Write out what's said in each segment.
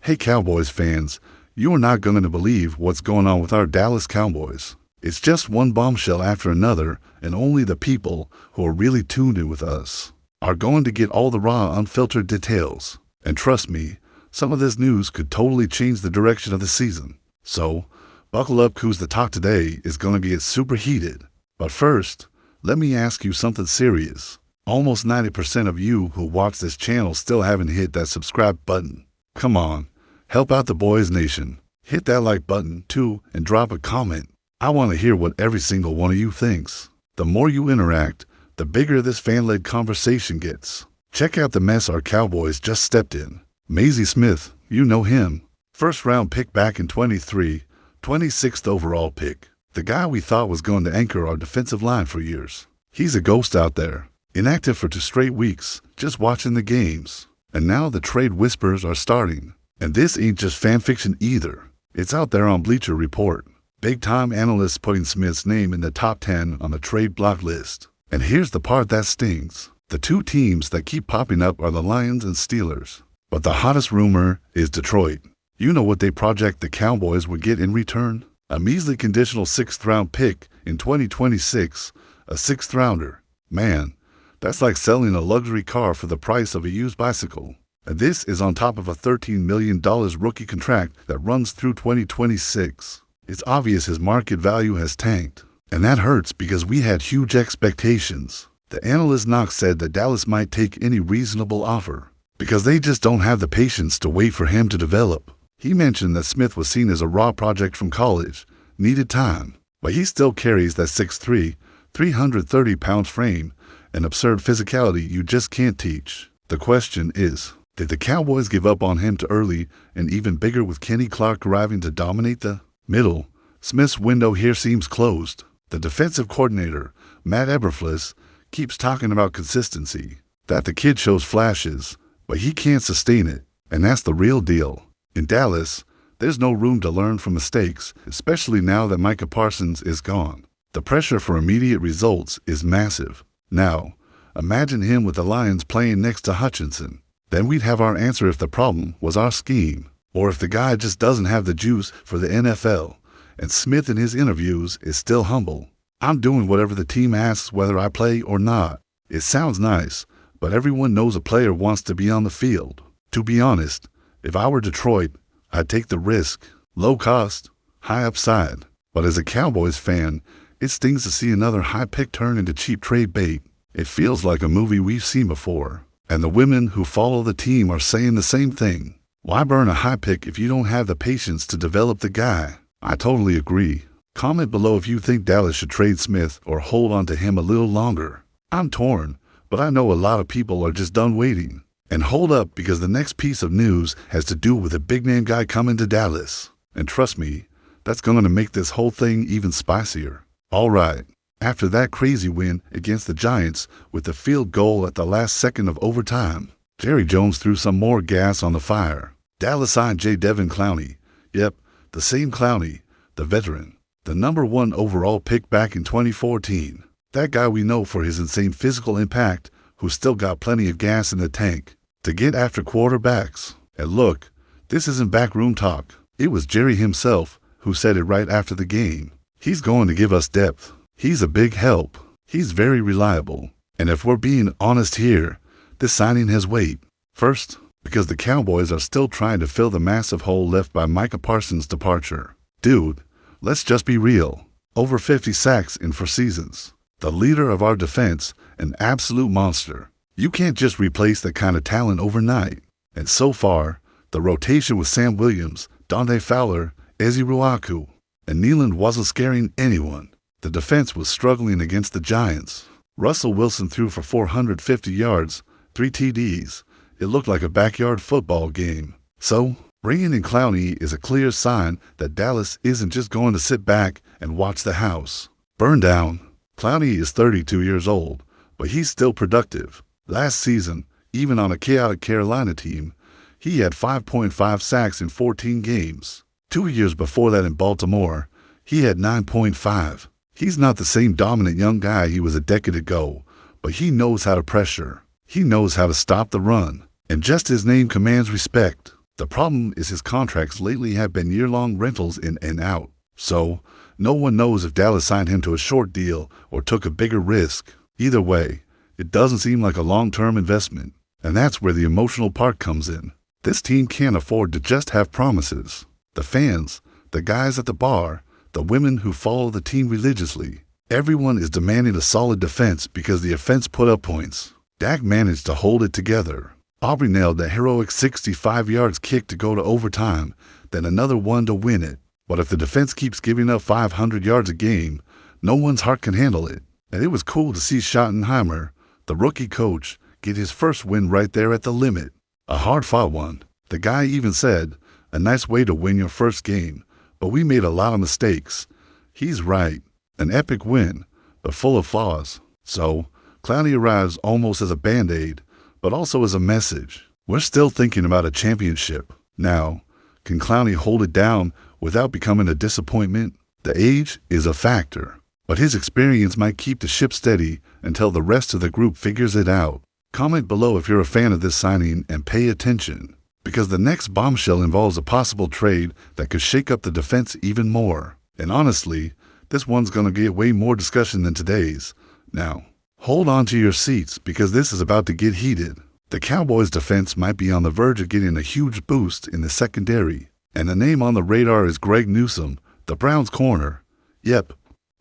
Hey Cowboys fans, you are not going to believe what's going on with our Dallas Cowboys. It's just one bombshell after another, and only the people who are really tuned in with us are going to get all the raw, unfiltered details. And trust me, some of this news could totally change the direction of the season. So, buckle up, cause the talk today is going to get super heated. But first, let me ask you something serious. Almost 90% of you who watch this channel still haven't hit that subscribe button. Come on. Help out the Boys Nation. Hit that like button too and drop a comment. I want to hear what every single one of you thinks. The more you interact, the bigger this fan-led conversation gets. Check out the mess our Cowboys just stepped in. Maisie Smith, you know him. First round pick back in 23, 26th overall pick. The guy we thought was going to anchor our defensive line for years. He's a ghost out there, inactive for 2 straight weeks, just watching the games. And now the trade whispers are starting. And this ain't just fan fiction either. It's out there on Bleacher Report. Big-time analysts putting Smith's name in the top 10 on the trade block list. And here's the part that stings. The 2 teams that keep popping up are the Lions and Steelers. But the hottest rumor is Detroit. You know what they project the Cowboys would get in return? A measly conditional 6th-round pick in 2026, a 6th-rounder. Man, that's like selling a luxury car for the price of a used bicycle. And this is on top of a $13 million rookie contract that runs through 2026. It's obvious his market value has tanked. And that hurts because we had huge expectations. The analyst Knox said that Dallas might take any reasonable offer because they just don't have the patience to wait for him to develop. He mentioned that Smith was seen as a raw project from college, needed time, but he still carries that 6'3", 330-pound frame, an absurd physicality you just can't teach. The question is, did the Cowboys give up on him too early and even bigger with Kenny Clark arriving to dominate the middle? Smith's window here seems closed. The defensive coordinator, Matt Eberflus, keeps talking about consistency, that the kid shows flashes, but he can't sustain it, and that's the real deal. In Dallas, there's no room to learn from mistakes, especially now that Micah Parsons is gone. The pressure for immediate results is massive. Now, imagine him with the Lions playing next to Hutchinson. Then we'd have our answer if the problem was our scheme, or if the guy just doesn't have the juice for the NFL. And Smith in his interviews is still humble. I'm doing whatever the team asks whether I play or not. It sounds nice, but everyone knows a player wants to be on the field. To be honest, if I were Detroit, I'd take the risk. Low cost, high upside. But as a Cowboys fan, it stings to see another high pick turn into cheap trade bait. It feels like a movie we've seen before. And the women who follow the team are saying the same thing. Why burn a high pick if you don't have the patience to develop the guy? I totally agree. Comment below if you think Dallas should trade Smith or hold on to him a little longer. I'm torn, but I know a lot of people are just done waiting. And hold up, because the next piece of news has to do with a big-name guy coming to Dallas. And trust me, that's going to make this whole thing even spicier. All right. After that crazy win against the Giants with the field goal at the last second of overtime, Jerry Jones threw some more gas on the fire. Dallas signed J. Devin Clowney. Yep, the same Clowney, the veteran, the #1 overall pick back in 2014. That guy we know for his insane physical impact, who's still got plenty of gas in the tank to get after quarterbacks. And look, this isn't backroom talk. It was Jerry himself who said it right after the game. He's going to give us depth. He's a big help. He's very reliable. And if we're being honest here, this signing has weight. First, because the Cowboys are still trying to fill the massive hole left by Micah Parsons' departure. Dude, let's just be real. Over 50 sacks in 4 seasons. The leader of our defense, an absolute monster. You can't just replace that kind of talent overnight. And so far, the rotation with Sam Williams, Dante Fowler, Ezi Ruaku, and Nealand wasn't scaring anyone. The defense was struggling against the Giants. Russell Wilson threw for 450 yards, 3 TDs. It looked like a backyard football game. So, bringing in Clowney is a clear sign that Dallas isn't just going to sit back and watch the house burn down. Clowney is 32 years old, but he's still productive. Last season, even on a chaotic Carolina team, he had 5.5 sacks in 14 games. 2 years before that in Baltimore, he had 9.5. He's not the same dominant young guy he was a decade ago, but he knows how to pressure. He knows how to stop the run. And just his name commands respect. The problem is his contracts lately have been year-long rentals in and out. So, no one knows if Dallas signed him to a short deal or took a bigger risk. Either way, it doesn't seem like a long-term investment. And that's where the emotional part comes in. This team can't afford to just have promises. The fans, the guys at the bar, the women who follow the team religiously, everyone is demanding a solid defense because the offense put up points. Dak managed to hold it together. Aubrey nailed the heroic 65 yards kick to go to overtime, then another one to win it. But if the defense keeps giving up 500 yards a game, no one's heart can handle it. And it was cool to see Schottenheimer, the rookie coach, get his first win right there at the limit. A hard-fought one. The guy even said, "A nice way to win your first game, but we made a lot of mistakes." He's right. An epic win, but full of flaws. So, Clowney arrives almost as a band-aid, but also as a message. We're still thinking about a championship. Now, can Clowney hold it down without becoming a disappointment? The age is a factor, but his experience might keep the ship steady until the rest of the group figures it out. Comment below if you're a fan of this signing and pay attention, because the next bombshell involves a possible trade that could shake up the defense even more. And honestly, this one's going to get way more discussion than today's. Now, hold on to your seats because this is about to get heated. The Cowboys' defense might be on the verge of getting a huge boost in the secondary. And the name on the radar is Greg Newsome, the Browns' corner. Yep,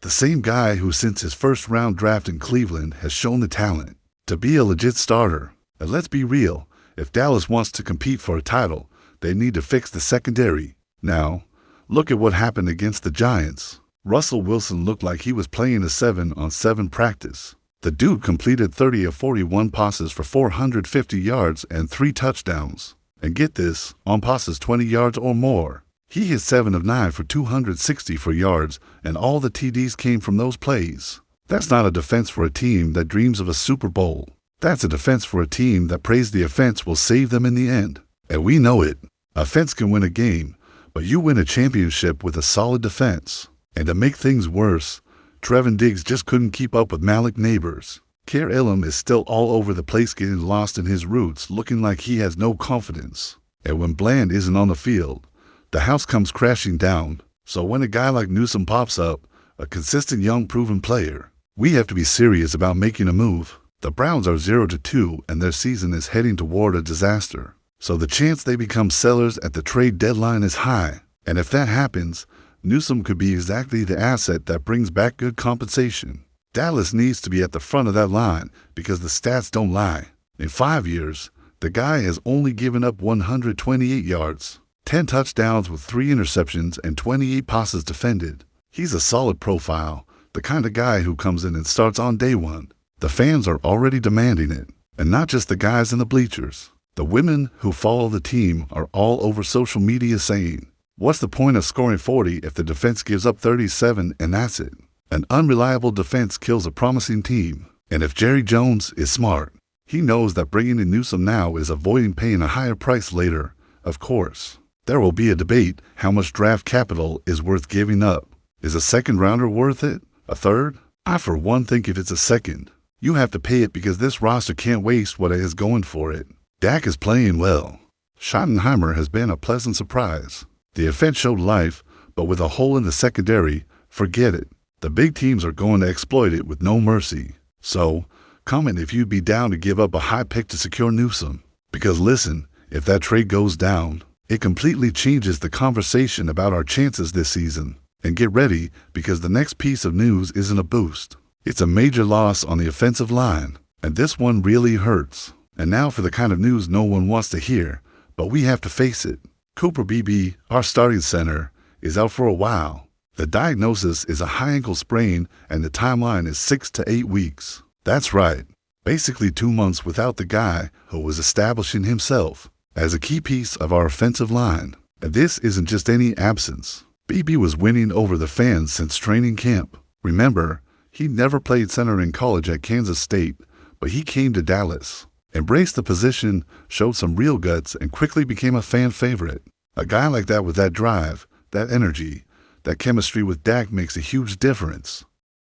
the same guy who since his first-round draft in Cleveland has shown the talent to be a legit starter. And let's be real, if Dallas wants to compete for a title, they need to fix the secondary. Now, look at what happened against the Giants. Russell Wilson looked like he was playing a 7-on-7 practice. The dude completed 30 of 41 passes for 450 yards and 3 touchdowns. And get this, on passes 20 yards or more. He hit 7 of 9 for 260 yards, and all the TDs came from those plays. That's not a defense for a team that dreams of a Super Bowl. That's a defense for a team that prays the offense will save them in the end. And we know it. Offense can win a game, but you win a championship with a solid defense. And to make things worse, Trevin Diggs just couldn't keep up with Malik Neighbors. Kare Elam is still all over the place getting lost in his roots, looking like he has no confidence. And when Bland isn't on the field, the house comes crashing down. So when a guy like Newsome pops up, a consistent young proven player, we have to be serious about making a move. The Browns are 0-2 and their season is heading toward a disaster. So the chance they become sellers at the trade deadline is high. And if that happens, Newsome could be exactly the asset that brings back good compensation. Dallas needs to be at the front of that line because the stats don't lie. In 5 years, the guy has only given up 128 yards, 10 touchdowns with 3 interceptions and 28 passes defended. He's a solid profile, the kind of guy who comes in and starts on day one. The fans are already demanding it, and not just the guys in the bleachers. The women who follow the team are all over social media saying, "What's the point of scoring 40 if the defense gives up 37 and that's it?" An unreliable defense kills a promising team. And if Jerry Jones is smart, he knows that bringing in Newsome now is avoiding paying a higher price later. Of course, there will be a debate how much draft capital is worth giving up. Is a second rounder worth it? A third? I for one think if it's a second, you have to pay it because this roster can't waste what it is going for it. Dak is playing well. Schottenheimer has been a pleasant surprise. The offense showed life, but with a hole in the secondary, forget it. The big teams are going to exploit it with no mercy. So, comment if you'd be down to give up a high pick to secure Newsome. Because listen, if that trade goes down, it completely changes the conversation about our chances this season. And get ready, because the next piece of news isn't a boost. It's a major loss on the offensive line, and this one really hurts. And now for the kind of news no one wants to hear, but we have to face it. Cooper Beebe, our starting center, is out for a while. The diagnosis is a high ankle sprain, and the timeline is 6 to 8 weeks. That's right, basically 2 months without the guy who was establishing himself as a key piece of our offensive line. And this isn't just any absence. Beebe was winning over the fans since training camp. Remember, he never played center in college at Kansas State, but he came to Dallas, embraced the position, showed some real guts, and quickly became a fan favorite. A guy like that with that drive, that energy, that chemistry with Dak makes a huge difference.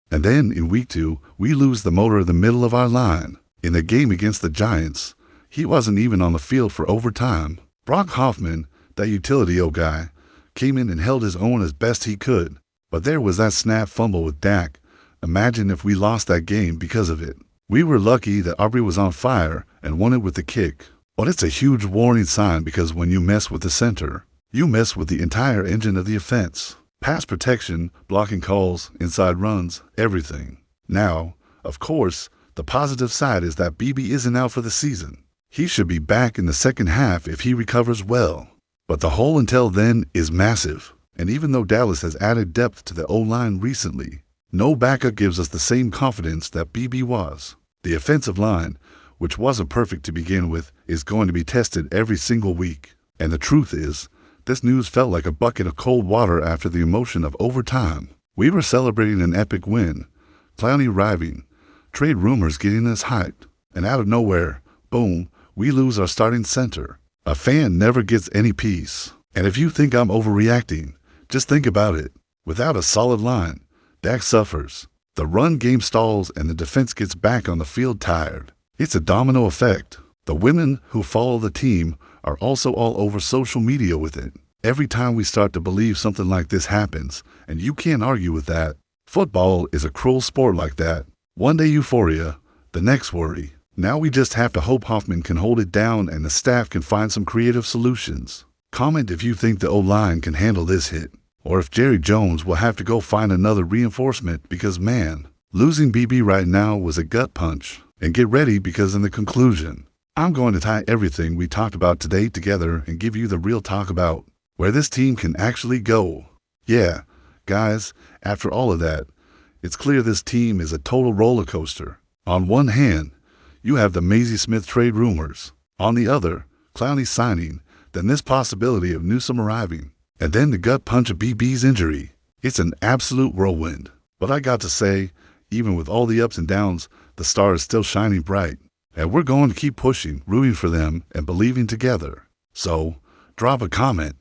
And then in week 2, we lose the motor in the middle of our line. In the game against the Giants, he wasn't even on the field for overtime. Brock Hoffman, that utility old guy, came in and held his own as best he could. But there was that snap fumble with Dak. Imagine if we lost that game because of it. We were lucky that Aubrey was on fire and won it with the kick. But it's a huge warning sign because when you mess with the center, you mess with the entire engine of the offense. Pass protection, blocking calls, inside runs, everything. Now, of course, the positive side is that BB isn't out for the season. He should be back in the second half if he recovers well. But the hole until then is massive. And even though Dallas has added depth to the O-line recently, no backup gives us the same confidence that BB was. The offensive line, which wasn't perfect to begin with, is going to be tested every single week. And the truth is, this news felt like a bucket of cold water after the emotion of overtime. We were celebrating an epic win, Clowney arriving, trade rumors getting us hyped, and out of nowhere, boom, we lose our starting center. A fan never gets any peace. And if you think I'm overreacting, just think about it. Without a solid line, Dak suffers. The run game stalls and the defense gets back on the field tired. It's a domino effect. The women who follow the team are also all over social media with it. Every time we start to believe something like this happens, and you can't argue with that. Football is a cruel sport like that. One day euphoria, the next worry. Now we just have to hope Hoffman can hold it down and the staff can find some creative solutions. Comment if you think the O-line can handle this hit, or if Jerry Jones will have to go find another reinforcement because, man, losing BB right now was a gut punch. And get ready because in the conclusion, I'm going to tie everything we talked about today together and give you the real talk about where this team can actually go. Yeah, guys, after all of that, it's clear this team is a total roller coaster. On one hand, you have the Maisie Smith trade rumors. On the other, Clowney signing, then this possibility of Newsome arriving, and then the gut punch of BB's injury. It's an absolute whirlwind. But I got to say, even with all the ups and downs, the star is still shining bright. And we're going to keep pushing, rooting for them, and believing together. So, drop a comment.